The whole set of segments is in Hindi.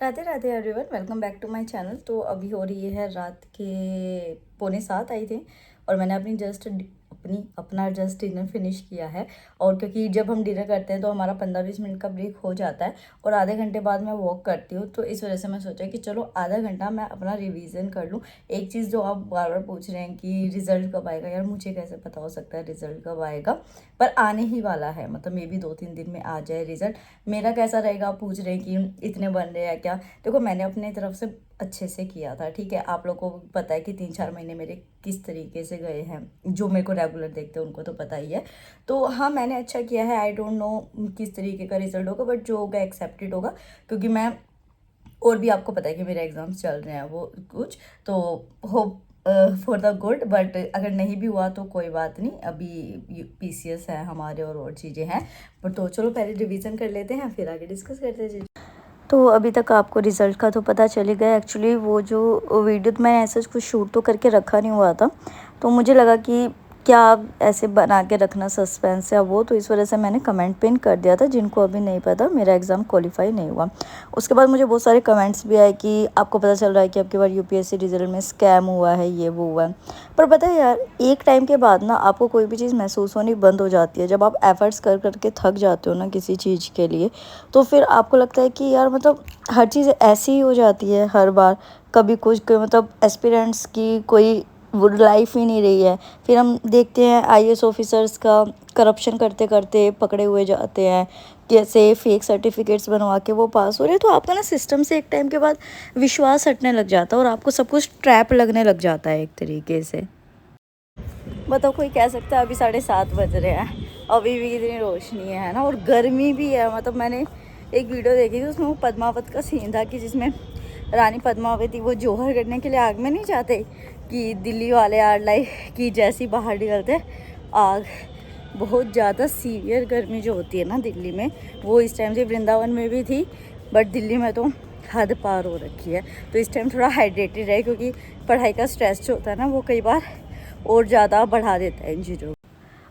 Radhe Radhe everyone, welcome back to my channel. तो अभी हो रही है रात के 6:45 आई थी और मैंने अपना जस्ट डिनर फिनिश किया है। और क्योंकि जब हम डिनर करते हैं तो हमारा 15-20 मिनट का ब्रेक हो जाता है और आधे घंटे बाद मैं वॉक करती हूँ, तो इस वजह से मैं सोचा कि चलो आधा घंटा मैं अपना रिवीजन कर लूँ। एक चीज़ जो आप बार बार पूछ रहे हैं कि रिजल्ट कब आएगा, यार मुझे कैसे पता हो सकता है रिजल्ट कब आएगा, पर आने ही वाला है। मतलब मे भी 2-3 दिन में आ जाए रिजल्ट। मेरा कैसा रहेगा आप पूछ रहे हैं कि इतने बन रहे हैं क्या। देखो, मैंने अपने तरफ से अच्छे से किया था, ठीक है। आप लोगों को पता है कि 3-4 महीने मेरे किस तरीके से गए हैं, जो मेरे को रेगुलर देखते हैं उनको तो पता ही है। तो हाँ, मैंने अच्छा किया है। आई डोंट नो किस तरीके का रिजल्ट होगा, बट जो होगा एक्सेप्टेड होगा, क्योंकि मैं और भी आपको पता है कि मेरे एग्ज़ाम्स चल रहे हैं वो कुछ, तो hope for the good. But अगर नहीं भी हुआ तो कोई बात नहीं, अभी पीसीएस है हमारे और चीज़ें हैं। पर तो चलो पहले रिवीजन कर लेते हैं, फिर आगे डिस्कस करते हैं जी। तो अभी तक आपको रिज़ल्ट का तो पता चल ही गया। एक्चुअली वो जो वीडियो तो मैंने ऐसा कुछ शूट तो करके रखा नहीं हुआ था, तो मुझे लगा कि क्या आप ऐसे बना के रखना सस्पेंस या वो, तो इस वजह से मैंने कमेंट पिन कर दिया था। जिनको अभी नहीं पता, मेरा एग्ज़ाम क्वालिफाई नहीं हुआ। उसके बाद मुझे बहुत सारे कमेंट्स भी आए कि आपको पता चल रहा है कि आपकी बार यूपीएससी रिजल्ट में स्कैम हुआ है, ये वो हुआ है। पर पता है यार, एक टाइम के बाद ना आपको कोई भी चीज़ महसूस होनी बंद हो जाती है। जब आप एफर्ट्स कर करके थक जाते हो ना किसी चीज़ के लिए, तो फिर आपको लगता है कि यार मतलब हर चीज़ ऐसी ही हो जाती है हर बार। कभी कुछ मतलब एस्पिरेंट्स की कोई वो लाइफ ही नहीं रही है। फिर हम देखते हैं आईएएस ऑफिसर्स का करप्शन करते करते पकड़े हुए जाते हैं, कैसे फेक सर्टिफिकेट्स बनवा के वो पास हो रहे हैं। तो आपका ना सिस्टम से एक टाइम के बाद विश्वास हटने लग जाता है और आपको सब कुछ ट्रैप लगने लग जाता है एक तरीके से। बताओ, कोई कह सकता है अभी 7:30 बज रहे हैं, अभी भी इतनी रोशनी है ना, और गर्मी भी है। मतलब मैंने एक वीडियो देखी थी, उसमें वो पद्मावत का सीन था कि जिसमें रानी पद्मावती वो जौहर करने के लिए आग में नहीं जाते, कि दिल्ली वाले आर लाइक कि जैसे ही बाहर निकलते आग। बहुत ज़्यादा सीवियर गर्मी जो होती है ना दिल्ली में, वो इस टाइम से वृंदावन में भी थी, बट दिल्ली में तो हद पार हो रखी है। तो इस टाइम थोड़ा हाइड्रेटेड है, क्योंकि पढ़ाई का स्ट्रेस जो होता है ना, वो कई बार और ज़्यादा बढ़ा देता है इन चीज़ों को।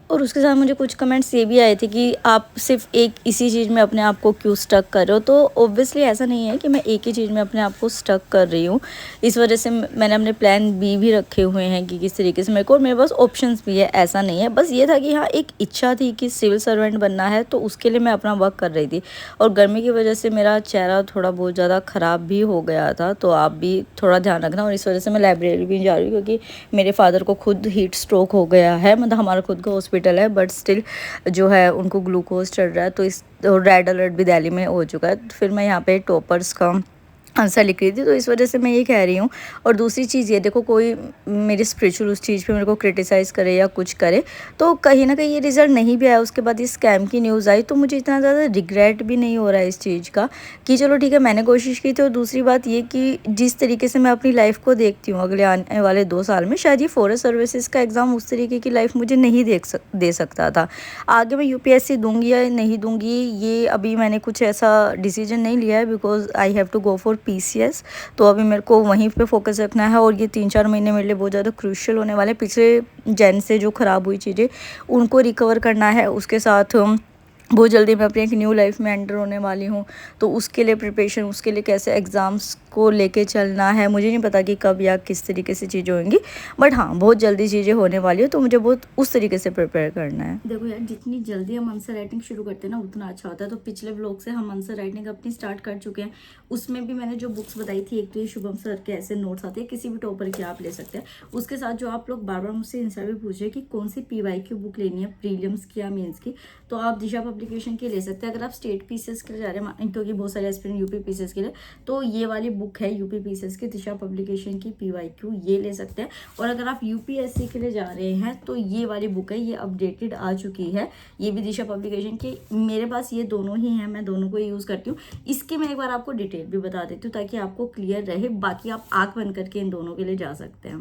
और उसके साथ मुझे कुछ कमेंट्स ये भी आए थे कि आप सिर्फ एक इसी चीज़ में अपने आप को क्यों स्टक कर रहे हो। तो ऑब्वियसली ऐसा नहीं है कि मैं एक ही चीज़ में अपने आप को स्टक कर रही हूँ। इस वजह से मैंने अपने प्लान बी भी रखे हुए हैं कि किस तरीके से मेरे को, और मेरे पास ऑप्शंस भी है। ऐसा नहीं है, बस ये था कि हाँ, एक इच्छा थी कि सिविल सर्वेंट बनना है, तो उसके लिए मैं अपना वर्क कर रही थी। और गर्मी की वजह से मेरा चेहरा थोड़ा बहुत ज़्यादा ख़राब भी हो गया था, तो आप भी थोड़ा ध्यान रखना। और इस वजह से मैं लाइब्रेरी भी नहीं जा रही हूँ, क्योंकि मेरे फादर को खुद हीट स्ट्रोक हो गया है। मतलब हमारा खुद का हॉस्पिटल है, बट स्टिल जो है उनको ग्लूकोज चढ़ रहा है, तो इस रेड अलर्ट भी दिल्ली में हो चुका है। फिर मैं यहाँ पे टॉपर्स का आंसर लिख रही थी, तो इस वजह से मैं ये कह रही हूँ। और दूसरी चीज़ ये देखो, कोई मेरे स्पिरिचुअल उस चीज़ पे मेरे को क्रिटिसाइज़ करे या कुछ करे, तो कहीं ना कहीं ये रिज़ल्ट नहीं भी आया, उसके बाद ये स्कैम की न्यूज़ आई, तो मुझे इतना ज़्यादा रिग्रेट भी नहीं हो रहा है इस चीज़ का कि चलो ठीक है, मैंने कोशिश की थी। और दूसरी बात ये कि जिस तरीके से मैं अपनी लाइफ को देखती हूँ अगले आने वाले 2 साल में, शायद ये फॉरेस्ट सर्विसेज का एग्ज़ाम उस तरीके की लाइफ मुझे नहीं दे सकता था। आगे मैं यूपीएससी दूंगी या नहीं दूंगी, ये अभी मैंने कुछ ऐसा डिसीजन नहीं लिया है, because I have to go for PCS. तो अभी मेरे को वहीं पे फोकस रखना है, और ये 3-4 महीने मेरे लिए बहुत ज़्यादा क्रूशियल होने वाले। पिछले जैन से जो ख़राब हुई चीज़ें, उनको रिकवर करना है। उसके साथ बहुत जल्दी मैं अपनी एक न्यू लाइफ में एंटर होने वाली हूँ, तो उसके लिए प्रिपरेशन, उसके लिए कैसे एग्ज़ाम्स को लेके चलना है, मुझे नहीं पता कि कब या किस तरीके से चीज़ें होंगी, बट हाँ, बहुत जल्दी चीज़ें होने वाली है, तो मुझे बहुत उस तरीके से प्रिपेयर करना है। देखो यार, जितनी जल्दी हम आंसर राइटिंग शुरू करते हैं ना, उतना अच्छा होता है। तो पिछले व्लॉग से हम आंसर राइटिंग अपनी स्टार्ट कर चुके हैं। उसमें भी मैंने जो बुक्स बताई थी, एक तो ये शुभम सर के ऐसे नोट्स आते हैं, किसी भी टॉपर के आप ले सकते हैं। उसके साथ जो आप लोग बार बार मुझसे आंसर भी पूछ रहे हैं कि कौन सी पीवाईक्यू बुक लेनी है, प्रीलिम्स की या मेंस की, तो आप दिशा पब्लिकेशन की ले सकते हैं। अगर आप स्टेट पीसीएस के लिए जा रहे हैं, क्योंकि बहुत सारे एस्पिरेंट यूपी पीसीएस के लिए, तो ये वाली बुक है यूपी पीसीएस की, दिशा पब्लिकेशन की पीवाईक्यू, ये ले सकते हैं। और अगर आप यूपीएससी के लिए जा रहे हैं, तो ये वाली बुक है, ये अपडेटेड आ चुकी है, ये भी दिशा पब्लिकेशन की। मेरे पास ये दोनों ही हैं, मैं दोनों को यूज़ करती हूँ। इसके मैं एक बार आपको डिटेल भी बता देती हूँ, ताकि आपको क्लियर रहे। बाकी आप आँख बंद करके इन दोनों के लिए जा सकते हैं।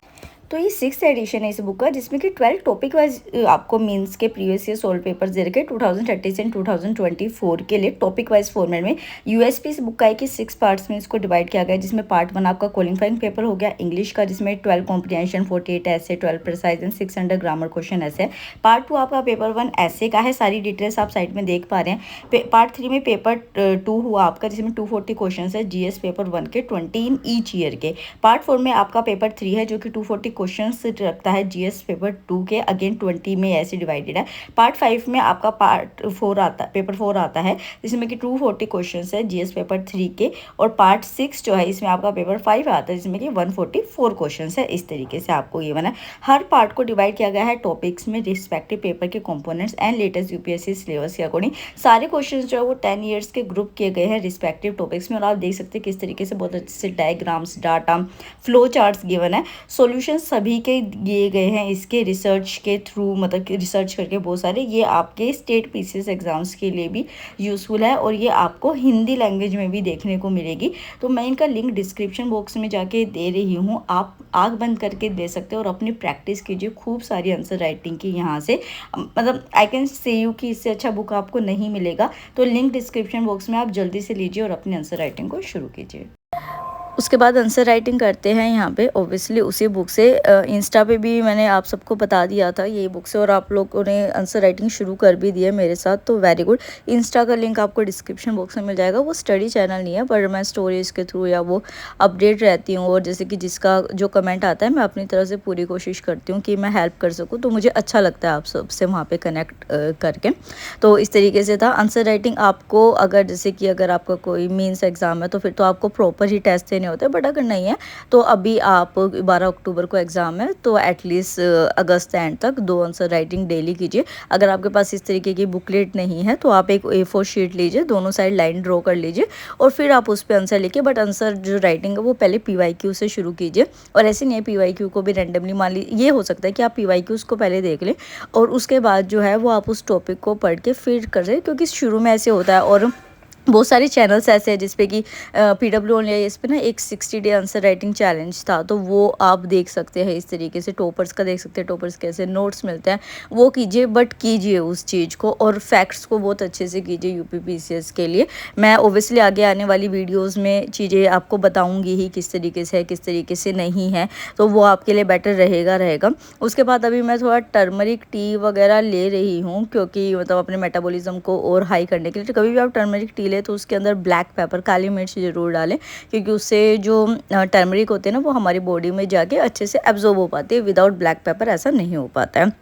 तो ये 6th एडिशन है इस बुक का, जिसमें कि 12 टॉपिक वाइज आपको मीन्स के प्रीवियस ईयर सोल्व पेपर्स दे रखे 2030 से 2024 के लिए टॉपिक वाइज फॉर्मेट में। यूएसपी इस बुक का है कि 6 पार्ट्स में इसको डिवाइड किया गया है, जिसमें पार्ट 1 आपका क्वालिफाइंग पेपर हो गया इंग्लिश का, जिसमें 12 कॉम्प्रिहेंशन, 48 ऐसे, 12 प्रिसाइज एंड 600 ग्रामर क्वेश्चन ऐसे। पार्ट 2 आपका पेपर 1 ऐसे का है, सारी डिटेल्स आप साइड में देख पा रहे हैं। पार्ट 3 में पेपर 2 हुआ आपका, जिसमें 240 क्वेश्चन है जीएस पेपर 1 के 20 इन ईच ईयर के। पार्ट 4 में आपका पेपर 3 है, जो कि 240 क्वेश्चन रखता है जीएस पेपर 2 के, अगेन 20 में ऐसे डिवाइडेड है। पार्ट 5 में आपका पेपर 4 आता है, जिसमें कि 240 क्वेश्चन है जीएस पेपर 3 के। और पार्ट 6 जो है इसमें आपका पेपर 5 आता है, जिसमें कि 144 क्वेश्चन है। इस तरीके से आपको ये बना, हर पार्ट को डिवाइड किया गया है टॉपिक्स में, रिस्पेक्टिव पेपर के components and latest UPSC syllabus के अकॉर्डिंग। सारे क्वेश्चन जो है वो 10 ईयर्स के ग्रुप किए गए हैं रिस्पेक्टिव टॉपिक्स में। और आप देख सकते हैं किस तरीके से बहुत अच्छे से diagrams, data, flow charts given है। सॉल्यूशन सभी के दिए गए हैं इसके रिसर्च के थ्रू, मतलब कि रिसर्च करके बहुत सारे। ये आपके स्टेट पीसीएस एग्जाम्स के लिए भी यूज़फुल है, और ये आपको हिंदी लैंग्वेज में भी देखने को मिलेगी। तो मैं इनका लिंक डिस्क्रिप्शन बॉक्स में जाके दे रही हूँ, आप आँख बंद करके दे सकते हो और अपनी प्रैक्टिस कीजिए खूब सारी आंसर राइटिंग की यहाँ से। मतलब आई कैन से यू कि इससे अच्छा बुक आपको नहीं मिलेगा। तो लिंक डिस्क्रिप्शन बॉक्स में आप जल्दी से लीजिए और अपनी आंसर राइटिंग को शुरू कीजिए। उसके बाद आंसर राइटिंग करते हैं यहाँ पे ऑब्वियसली उसी बुक से। इंस्टा पे भी मैंने आप सबको बता दिया था यही बुक से, और आप लोगों ने आंसर राइटिंग शुरू कर भी दी है मेरे साथ, तो वेरी गुड। इंस्टा का लिंक आपको डिस्क्रिप्शन बॉक्स में मिल जाएगा। वो स्टडी चैनल नहीं है, पर मैं स्टोरीज के थ्रू या वो अपडेट रहती हूँ, और जैसे कि जिसका जो कमेंट आता है मैं अपनी तरफ से पूरी कोशिश करती हूँ कि मैं हेल्प कर सकूँ। तो मुझे अच्छा लगता है आप सबसे वहाँ पर कनेक्ट करके। तो इस तरीके से था आंसर राइटिंग। आपको अगर जैसे कि अगर आपका कोई मीन्स एग्ज़ाम है तो फिर तो आपको प्रॉपर ही टेस्ट देने होते हैं, बट अगर नहीं है तो अभी आप 12 अक्टूबर को एग्ज़ाम है, तो एटलीस्ट अगस्त एंड तक 2 आंसर राइटिंग डेली कीजिए। अगर आपके पास इस तरीके की बुकलेट नहीं है तो आप एक A4 शीट लीजिए, दोनों साइड लाइन ड्रॉ कर लीजिए, और फिर आप उस पर आंसर लिखिए। बट आंसर जो राइटिंग है वो पहले PYQ से शुरू कीजिए। और ऐसे नहीं है PYQ को भी रैंडमली मान लीजिए, ये हो सकता है कि आप PYQs को पहले देख लें और उसके बाद जो है वो आप उस टॉपिक को पढ़ के फिर करें, क्योंकि शुरू में ऐसे होता है। और बहुत सारे चैनल्स ऐसे हैं जिसपे कि PWOnline पे ना एक 60 डे आंसर राइटिंग चैलेंज था, तो वो आप देख सकते हैं। इस तरीके से टॉपर्स का देख सकते हैं, टॉपर्स कैसे नोट्स मिलते हैं, वो कीजिए। बट कीजिए उस चीज़ को, और फैक्ट्स को बहुत अच्छे से कीजिए यूपी PCS के लिए। मैं ओबियसली आगे आने वाली वीडियोज़ में चीज़ें आपको बताऊँगी ही किस तरीके से है, किस तरीके से नहीं है, तो वो आपके लिए बेटर रहेगा। उसके बाद अभी मैं थोड़ा टर्मरिक टी वगैरह ले रही हूँ, क्योंकि मतलब अपने मेटाबॉलिज्म को और हाई करने के लिए। तो कभी भी आप टर्मरिक टी तो उसके अंदर ब्लैक पेपर, काली मिर्च ज़रूर डालें, क्योंकि उससे जो टर्मरिक होते हैं ना वो हमारी बॉडी में जाके अच्छे से एब्जॉर्ब हो पाते हैं। विदाउट ब्लैक पेपर ऐसा नहीं हो पाता है।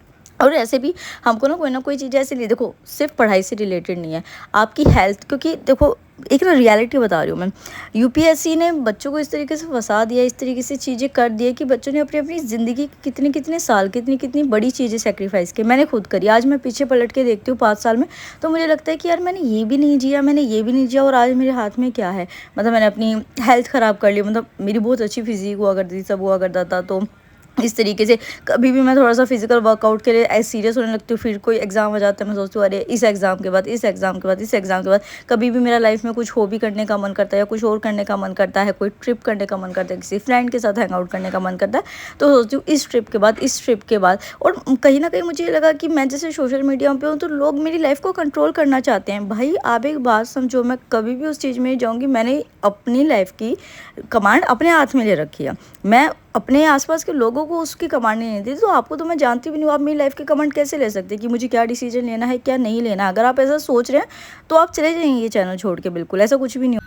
और ऐसे भी हमको ना कोई चीज़ ऐसे नहीं, देखो सिर्फ पढ़ाई से रिलेटेड नहीं है, आपकी हेल्थ, क्योंकि देखो एक ना रियलिटी बता रही हूँ मैं। यूपीएससी ने बच्चों को इस तरीके से फंसा दिया, इस तरीके से चीज़ें कर दी कि बच्चों ने अपनी ज़िंदगी की कितने साल, कितनी बड़ी चीज़ें सेक्रीफाइस की। मैंने खुद करी। आज मैं पीछे पलट के देखती हूँ 5 साल में, तो मुझे लगता है कि यार मैंने ये भी नहीं जिया, मैंने ये भी नहीं जिया, और आज मेरे हाथ में क्या है। मतलब मैंने अपनी हेल्थ ख़राब कर ली, मतलब मेरी बहुत अच्छी फिजिक हुआ करती थी, सब हुआ करता था। तो इस तरीके से कभी भी मैं थोड़ा सा फिजिकल वर्कआउट के लिए ऐसे सीरियस होने लगती हूँ, फिर कोई एग्ज़ाम आ जाता है, मैं सोचती हूँ अरे इस एग्ज़ाम के बाद, इस एग्ज़ाम के बाद, इस एग्ज़ाम के बाद कभी भी मेरा लाइफ में कुछ हॉबी करने का मन करता है, या कुछ और करने का मन करता है, कोई ट्रिप करने का मन करता है, किसी फ्रेंड के साथ हैंग आउट करने का मन करता है, तो सोचती हूँ इस ट्रिप के बाद, इस ट्रिप के बाद। और कहीं ना कहीं मुझे लगा कि मैं जैसे सोशल मीडिया पर हूँ तो लोग मेरी लाइफ को कंट्रोल करना चाहते हैं। भाई आप एक बात समझो, मैं कभी भी उस चीज़ में जाऊँगी, मैंने अपनी लाइफ की कमांड अपने हाथ में ले रखी है। मैं अपने आसपास के लोगों को उसकी कमांड नहीं दी, तो आपको तो मैं जानती भी नहीं हूँ, आप मेरी लाइफ की कमांड कैसे ले सकते हैं कि मुझे क्या डिसीजन लेना है, क्या नहीं लेना। अगर आप ऐसा सोच रहे हैं तो आप चले जाएंगे ये चैनल छोड़ के, बिल्कुल ऐसा कुछ भी नहीं हो।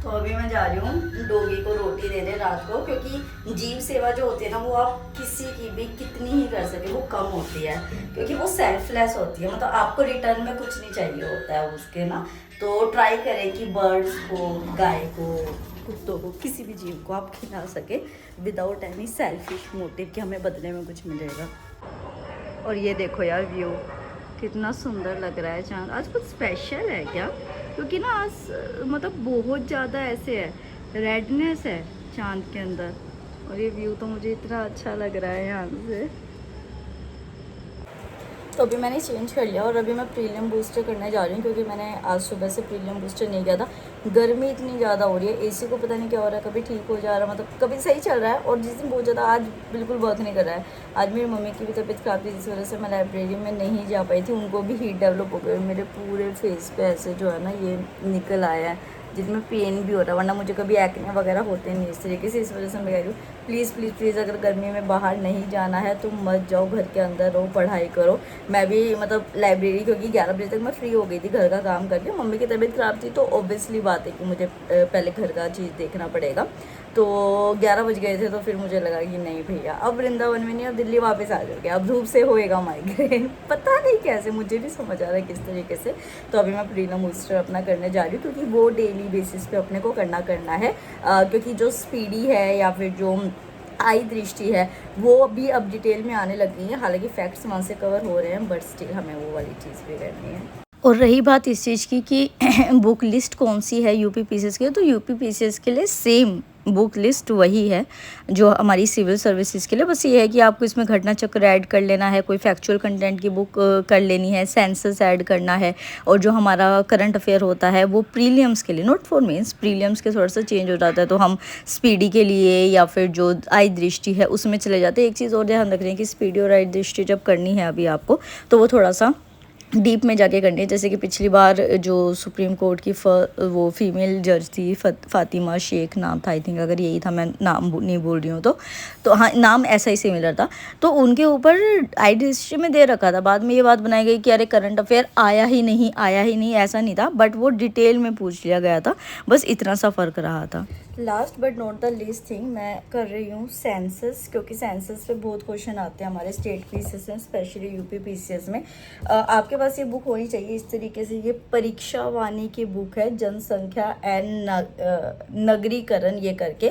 तो अभी मैं जा रही हूँ डॉगी को रोटी देने रात को, क्योंकि जीव सेवा जो होती है ना वो आप किसी की भी कितनी ही कर सके वो कम होती है, क्योंकि वो सेल्फलेस होती है। मतलब आपको रिटर्न में कुछ नहीं चाहिए होता है उसके ना। तो ट्राई करें कि बर्ड्स को, गाय को, कुत्तों को, किसी भी जीव को आप खिला सके विदाउट एनी सेल्फिश मोटिव कि हमें बदले में कुछ मिलेगा। और ये देखो यार व्यू कितना सुंदर लग रहा है। चांद आज कुछ स्पेशल है क्या? क्योंकि ना आज मतलब बहुत ज़्यादा ऐसे है, रेडनेस है चांद के अंदर, और ये व्यू तो मुझे इतना अच्छा लग रहा है यहाँ से। तो अभी मैंने चेंज कर लिया और अभी मैं प्रीलियम बूस्टर करने जा रही हूँ, क्योंकि मैंने आज सुबह से प्रीलियम बूस्टर नहीं किया था। गर्मी इतनी ज़्यादा हो रही है, एसी को पता नहीं क्या हो रहा है, कभी ठीक हो जा रहा है, मतलब कभी सही चल रहा है और जिस दिन बहुत ज़्यादा, आज बिल्कुल वर्क नहीं कर रहा है। आज मेरी मम्मी की भी तबीयत ख़राब थी, जिस वजह से मैं लाइब्रेरी में नहीं जा पाई थी। उनको भी हीट डेवलप हो गई, मेरे पूरे फेस पे ऐसे जो है ना ये निकल आया है, जिसमें पेन भी हो रहा है, वरना मुझे कभी एक्ने वगैरह होते नहीं इस तरीके से। इस वजह से मैं कह रही हूँ प्लीज़ प्लीज़ प्लीज़, अगर गर्मी में बाहर नहीं जाना है तो मत जाओ, घर के अंदर रहो, पढ़ाई करो। मैं भी मतलब लाइब्रेरी, क्योंकि 11 बजे तक मैं फ्री हो गई थी घर का काम करके। मम्मी की तबीयत ख़राब थी तो ऑब्वियसली बात है कि मुझे पहले घर का चीज़ देखना पड़ेगा। तो 11 बज गए थे तो फिर मुझे लगा कि नहीं भैया, अब वृंदावन में नहीं, अब दिल्ली वापस आ जाओगे, अब धूप से होएगा माइग्रेन। पता नहीं कैसे, मुझे नहीं समझ आ रहा है किस तरीके से। तो अभी मैं प्रीनम बूस्टर अपना करने जा रही हूँ, क्योंकि वो डेली बेसिस पे अपने को करना है। क्योंकि जो स्पीडी है या फिर जो आई दृष्टि है वो अभी अब डिटेल में आने लग गई है। हालांकि फैक्ट्स वहाँ से कवर हो रहे हैं, बट स्टिल हमें वो वाली चीज़ भी करनी है। और रही बात इस चीज़ की कि बुक लिस्ट कौन सी है यूपी पीसीएस के लिए, तो यूपी पीसीएस के लिए सेम बुक लिस्ट वही है जो हमारी सिविल सर्विसेज के लिए। बस ये है कि आपको इसमें घटना चक्र ऐड कर लेना है, कोई फैक्चुअल कंटेंट की बुक कर लेनी है, सेंसस ऐड करना है, और जो हमारा करंट अफेयर होता है वो प्रीलियम्स के लिए, नॉट फॉर मेंस, प्रीलियम्स के थोड़ा सा चेंज हो जाता है, तो हम स्पीडी के लिए या फिर जो आई दृष्टि है उसमें चले जाते हैं। एक चीज़ और ध्यान रख रहे हैं कि स्पीडी और आई दृष्टि जब करनी है अभी आपको, तो वो थोड़ा सा डीप में जाके करनी है। जैसे कि पिछली बार जो सुप्रीम कोर्ट की वो फीमेल जज थी, फातिमा शेख नाम था आई थिंक, अगर यही था, मैं नाम नहीं बोल रही हूँ तो हाँ, नाम ऐसा ही सिमिलर था। तो उनके ऊपर आई हिस्ट्री में दे रखा था, बाद में ये बात बनाई गई कि अरे करंट अफेयर आया ही नहीं, ऐसा नहीं था, बट वो डिटेल में पूछ लिया गया था, बस इतना सा फ़र्क रहा था। Last but not the least thing, मैं कर रही हूँ सेंसस, क्योंकि सेंसस पे बहुत क्वेश्चन आते हैं हमारे स्टेट पीसीएस में, स्पेशली यूपी पीसीएस में। आपके पास ये बुक होनी चाहिए इस तरीके से। ये परीक्षा वाणी की बुक है, जनसंख्या एंड नगरीकरण ये करके।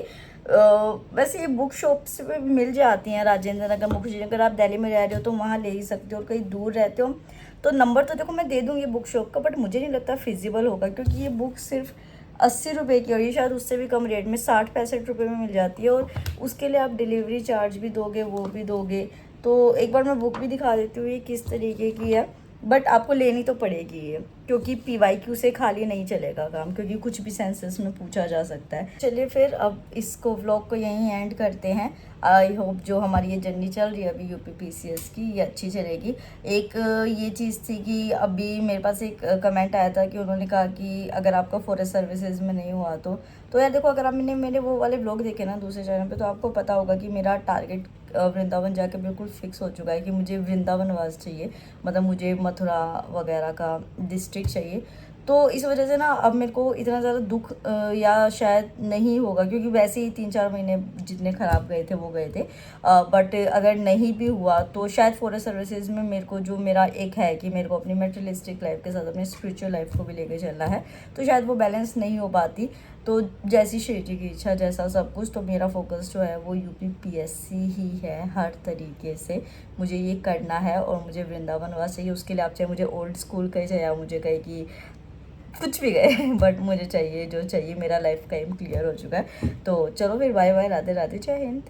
वैसे ये बुक शॉप्स पे भी मिल जाती हैं, राजेंद्र नगर, मुखर्जी नगर। आप दिल्ली में रह रहे हो तो वहाँ ले ही सकते हो, और कहीं दूर रहते हो तो नंबर तो देखो मैं दे दूँगी बुक शॉप का, बट मुझे नहीं लगता फिजिबल होगा, क्योंकि ये बुक सिर्फ 80 रुपये की, और ये शायद उससे भी कम रेट में 60-65 रुपये में मिल जाती है, और उसके लिए आप डिलीवरी चार्ज भी दोगे, वो भी दोगे। तो एक बार मैं बुक भी दिखा देती हूँ ये किस तरीके की है, बट आपको लेनी तो पड़ेगी ये, क्योंकि पीवाईक्यू से खाली नहीं चलेगा काम, क्योंकि कुछ भी सेंसस में पूछा जा सकता है। चलिए फिर अब इसको व्लॉग को यहीं एंड करते हैं। आई होप जो हमारी ये जर्नी चल रही है अभी यूपी पीसीएस की, ये अच्छी चलेगी। एक ये चीज़ थी कि अभी मेरे पास एक कमेंट आया था कि उन्होंने कहा कि अगर आपका फॉरेस्ट सर्विसेज में नहीं हुआ तो यार देखो, अगर आपने मेरे वो वाले व्लॉग देखे ना दूसरे चैनल पे, तो आपको पता होगा कि मेरा टारगेट वृंदावन जाके बिल्कुल फिक्स हो चुका है कि मुझे वृंदावनवास चाहिए, मतलब मुझे मथुरा वगैरह का डिस्ट्रिक्ट चाहिए। तो इस वजह से ना अब मेरे को इतना ज़्यादा दुख या शायद नहीं होगा, क्योंकि वैसे ही 3-4 महीने जितने ख़राब गए थे वो गए थे। बट अगर नहीं भी हुआ तो शायद फॉरेस्ट सर्विसेज में मेरे को, जो मेरा एक है कि मेरे को अपनी मेटेरियलिस्टिक लाइफ के साथ अपनी स्पिरिचुअल लाइफ को भी लेके चलना है, तो शायद वो बैलेंस नहीं हो पाती। तो जैसी श्री जी की इच्छा, जैसा सब कुछ, तो मेरा फोकस जो है वो यूपी पीएससी ही है हर तरीके से। मुझे ये करना है और मुझे वृंदावनवास चाहिए। उसके लिए आप चाहे मुझे ओल्ड स्कूल कहे, चाहे आप मुझे कहे कि कुछ भी गए, बट मुझे चाहिए जो चाहिए, मेरा लाइफ का एम क्लियर हो चुका है। तो चलो फिर, बाय बाय, राधे राधे, जय हिंद।